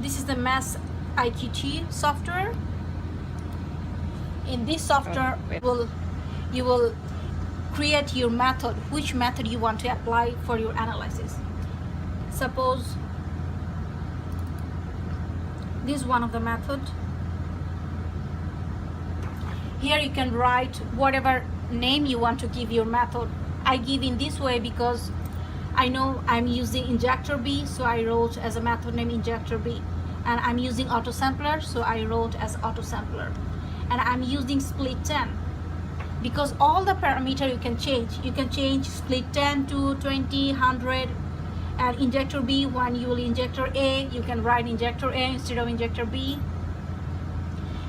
This is the mass iQT software. In this software, you will create your method, which method you want to apply for your analysis. Suppose this is one of the method. Here you can write whatever name you want to give your method. I give in this way because I know I'm using injector B, so I wrote as a method name injector B. And I'm using auto sampler, so I wrote as auto sampler. And I'm using split 10 because all the parameter you can change. You can change split 10 to 20, 100, and injector B, when you will injector A, you can write injector A instead of injector B.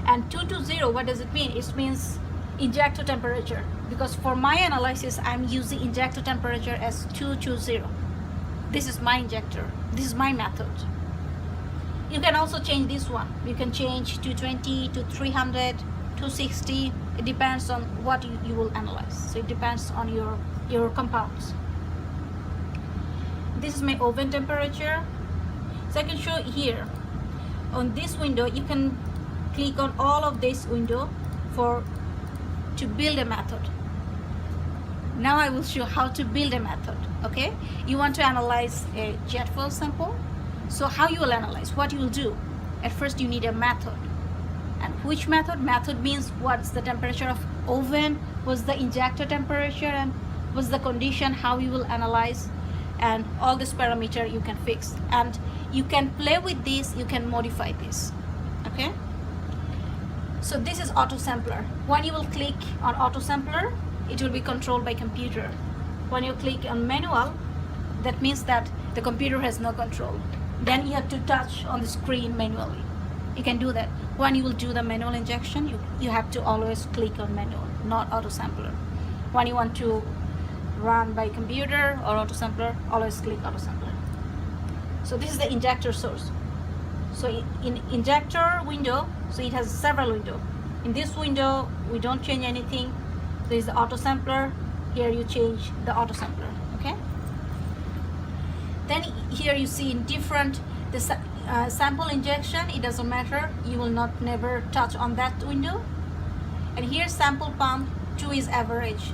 And 220, what does it mean? It means injector temperature, because for my analysis I'm using injector temperature as 220. This is my injector, this is my method. You can also change this one. You can change 220 to 300, 260. It depends on what you will analyze. So it depends on your compounds. This is my oven temperature. So I can show you here. On this window, you can click on all of this window to build a method. Now I will show how to build a method. Okay, you want to analyze a jet fuel sample. So how you will analyze, what you will do? At first you need a method. And which method? Method means what's the temperature of oven, what's the injector temperature, and what's the condition, how you will analyze, and all this parameter you can fix. And you can play with this, you can modify this. Okay? So this is auto sampler. When you will click on auto sampler, it will be controlled by computer. When you click on manual, that means that the computer has no control. Then you have to touch on the screen manually. You can do that. When you will do the manual injection, you have to always click on manual, not auto sampler. When you want to run by computer or auto sampler, always click auto sampler. So this is the injector source. So in injector window, so it has several windows. In this window, we don't change anything. There is the auto sampler. Here you change the auto sampler. Okay. Then here you see in different sample injection. It doesn't matter. You will never touch on that window. And here sample pump 2 is average.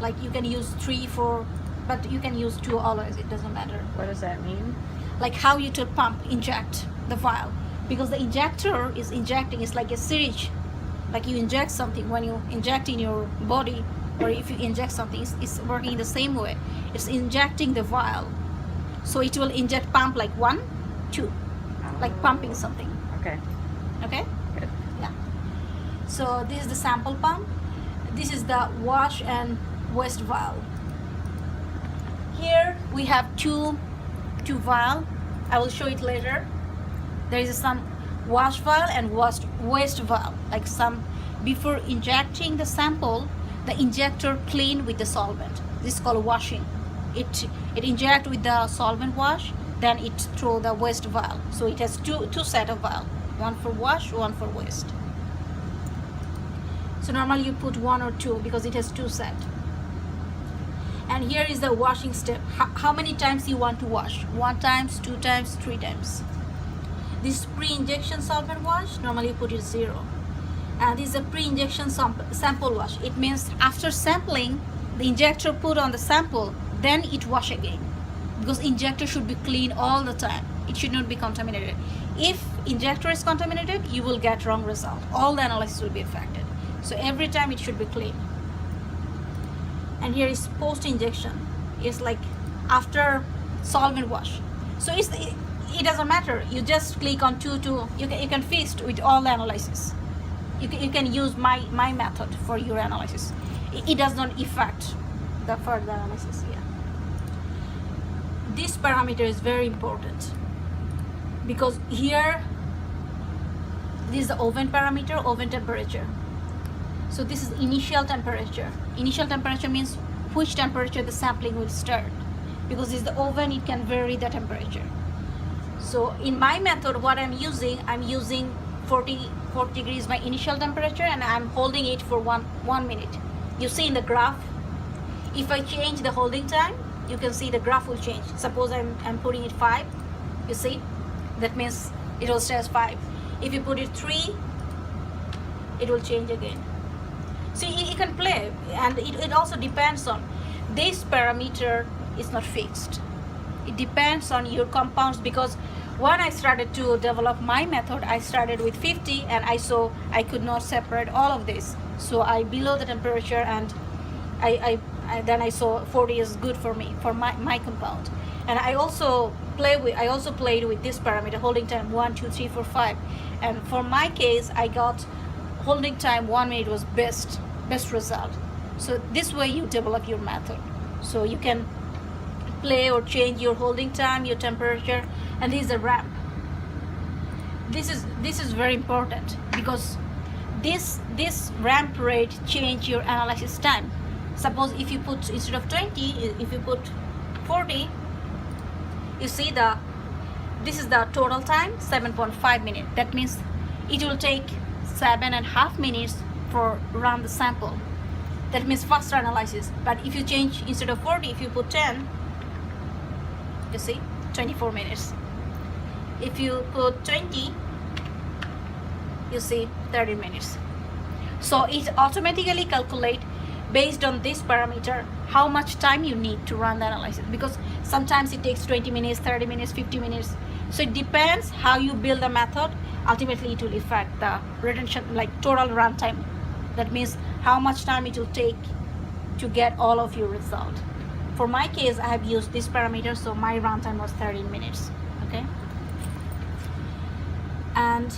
Like you can use 3, 4, but you can use 2 always. It doesn't matter. What does that mean? Like how you to pump, inject the vial, because the injector is injecting. It's like a syringe. Like you inject something when you inject in your body, or if you inject something, it's working the same way. It's injecting the vial. So it will inject pump like 1, 2, like pumping something. Okay. Okay? Good. Yeah. So this is the sample pump. This is the wash and waste vial. Here we have two vial. I will show it later. There is some wash vial and waste vial. Like before injecting the sample, the injector clean with the solvent. This is called washing. It inject with the solvent wash, then it throw the waste vial. So it has two set of vial, one for wash, one for waste. So normally you put 1 or 2 because it has 2 set. And here is the washing step. How many times you want to wash? 1 times, 2 times, 3 times. This pre-injection solvent wash, normally you put it 0. And this is a pre-injection sample wash. It means after sampling, the injector put on the sample, then it wash again. Because injector should be clean all the time. It should not be contaminated. If injector is contaminated, you will get wrong result. All the analysis will be affected. So every time it should be clean. And here is post-injection. It's like after solvent wash. So it doesn't matter. You just click on 2 to you can fix with all the analysis. You can use my method for your analysis. It does not affect the further analysis. Yeah. This parameter is very important because here this is the oven parameter, oven temperature. So this is initial temperature. Initial temperature means which temperature the sampling will start. Because it's the oven, it can vary the temperature. So in my method, what I'm using 40 degrees my initial temperature, and I'm holding it for one minute. You see in the graph, if I change the holding time, you can see the graph will change. Suppose I'm putting it 5, you see, that means it will stay as 5. If you put it 3, it will change again. See, you can play, and it also depends on this parameter is not fixed. It depends on your compounds, because when I started to develop my method, I started with 50 and I saw I could not separate all of this. So I below the temperature, and then I saw 40 is good for me for my compound. And I also played with this parameter, holding time 1, 2, 3, 4, 5. And for my case, I got holding time 1 minute was best result. So this way you develop your method. So you can play or change your holding time, your temperature, and this is a ramp. This is very important, because this ramp rate change your analysis time. Suppose if you put, instead of 20, if you put 40, you see this is the total time, 7.5 minutes. That means it will take 7.5 minutes for run the sample. That means faster analysis. But if you change, instead of 40, if you put 10, you see 24 minutes. If you put 20, you see 30 minutes. So it automatically calculate based on this parameter how much time you need to run the analysis, because sometimes it takes 20 minutes, 30 minutes, 50 minutes. So it depends how you build the method. Ultimately it will affect the retention, like total runtime. That means how much time it will take to get all of your result. For my case, I have used this parameter, so my runtime was 13 minutes. Okay. And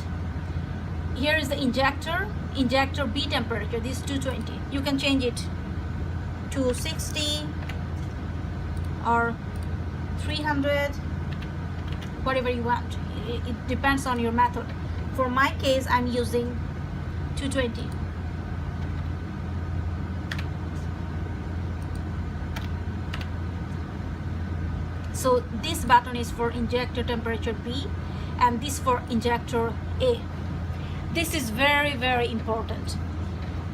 here is the injector B temperature. This is 220. You can change it to 60 or 300, whatever you want. It depends on your method. For my case, I'm using 220. So this button is for injector temperature B, and this for injector A. This is very, very important.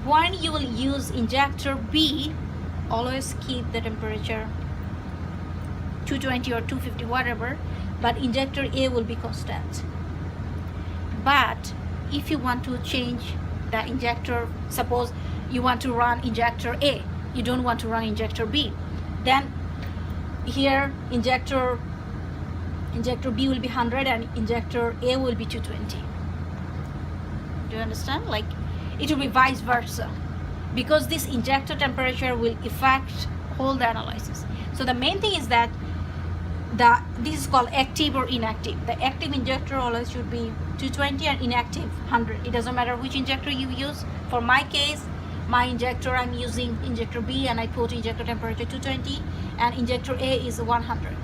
When you will use injector B, always keep the temperature 220 or 250, whatever, but injector A will be constant. But if you want to change the injector, suppose you want to run injector A, you don't want to run injector B, then here injector B will be 100 and injector A will be 220. Do you understand? Like it will be vice versa, because this injector temperature will affect whole the analysis. So the main thing is that this is called active or inactive. The active injector always should be 220 and inactive 100. It doesn't matter which injector you use. For my case, my injector, I'm using injector B and I put injector temperature 220 and injector A is 100.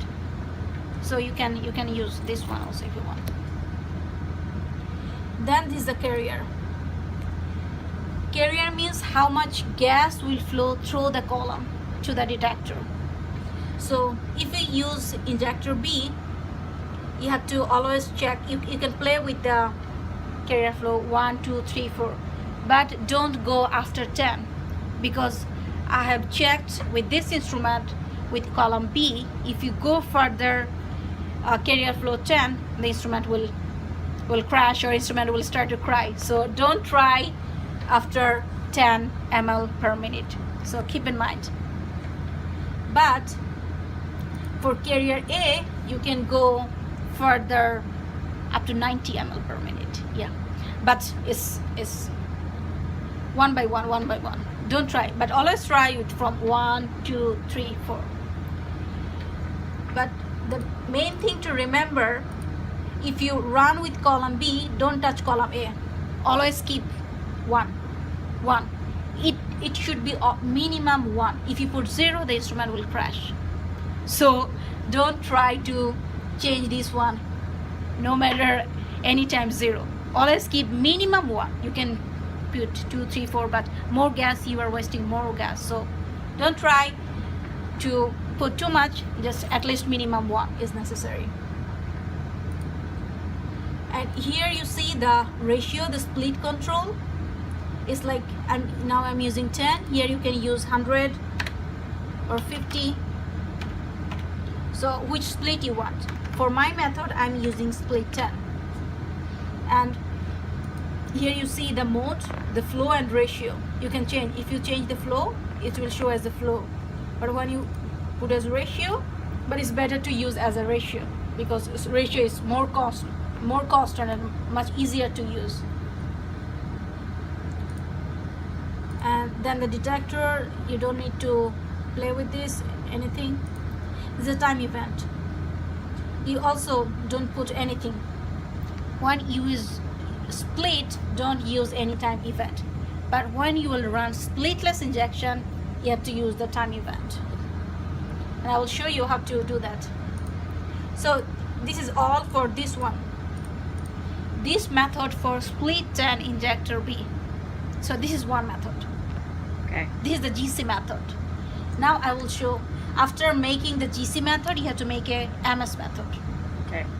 So you can use this one also if you want. Then this is the carrier. Carrier means how much gas will flow through the column to the detector. So if you use injector B, you have to always check. You can play with the carrier flow 1, 2, 3, 4, but don't go after 10, because I have checked with this instrument with column B. If you go further carrier flow 10, the instrument will crash or instrument will start to cry. So don't try after 10 ml per minute. So keep in mind. But for carrier A, you can go further up to 90 ml per minute. Yeah, but it's one by one. Don't try, but always try it from 1, 2, 3, 4. But the main thing to remember, if you run with column B, don't touch column A. Always keep 1. It should be minimum 1. If you put 0, the instrument will crash. So don't try to change this one, no matter anytime 0. Always keep minimum 1. You can put 2, 3, 4, but more gas, you are wasting more gas. So don't try to put too much. Just at least minimum 1 is necessary. And here you see the ratio, the split control. It's like, now I'm using 10. Here you can use 100 or 50. So which split you want? For my method, I'm using split 10. And here you see the mode, the flow and ratio. You can change. If you change the flow, it will show as a flow. But when you put as ratio, but it's better to use as a ratio because ratio is more cost and much easier to use. And then the detector, you don't need to play with this anything. This is a time event. You also don't put anything. When you use split, don't use any time event. But when you will run splitless injection, you have to use the time event. And I will show you how to do that. So this is all for this one. This method for split and injector B. So this is one method. Okay. This is the GC method. Now I will show, after making the GC method, you have to make a MS method. Okay.